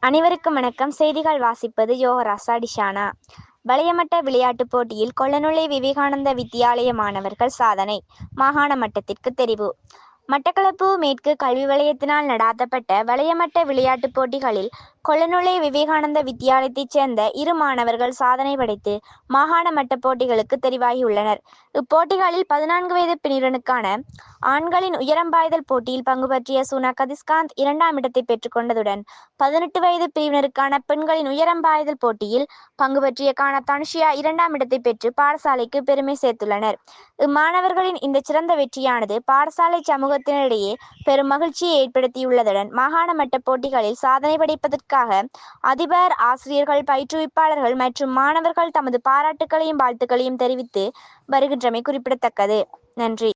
அனைவருக்கும் வணக்கம். செய்திகள் வாசிப்பது யோகராசா டிஷானா. வளையமட்ட விளையாட்டுப் போட்டியில் கொல்லனுளை விவேகானந்தா வித்தியாலய மாணவர்கள் சாதனை. மாகாண மட்டத்திற்கு தெரிவு. மட்டக்களப்பு மேற்கு கல்வி வலயத்தினால் நடாத்தப்பட்ட வளையமட்ட விளையாட்டுப் போட்டிகளில் கொல்லனுளை விவேகானந்தா வித்தியாலயத்தைச் சேர்ந்த 2 மாணவர்கள் சாதனை படைத்து மாகாண மட்ட போட்டிகளுக்கு தெரிவாகியுள்ளனர். இப்போட்டிகளில் 14 வயது பிரிவினருக்கான ஆண்களின் உயரம் பாய்தல் போட்டியில் பங்கு பற்றிய சுனா கதிஸ்காந்த் 2ஆம் இடத்தை பெற்றுக் கொண்டதுடன் 18 வயது பிரிவினருக்கான பெண்களின் உயரம் பாய்தல் போட்டியில் பங்கு பற்றிய கானா தனுஷியா 2ஆம் இடத்தை பெற்று பாடசாலைக்கு பெருமை சேர்த்துள்ளனர். இம்மாணவர்களின் இந்த சிறந்த வெற்றியானது பாடசாலை சமூகத்தினரிடையே பெரும் மகிழ்ச்சியை ஏற்படுத்தியுள்ளதுடன் மாகாண மட்ட போட்டிகளில் சாதனை படைப்பதற்காக அதிபர், ஆசிரியர்கள், பயிற்றுவிப்பாளர்கள் மற்றும் மாணவர்கள் தமது பாராட்டுக்களையும் வாழ்த்துக்களையும் தெரிவித்து வருகின்றமை குறிப்பிடத்தக்கது. நன்றி.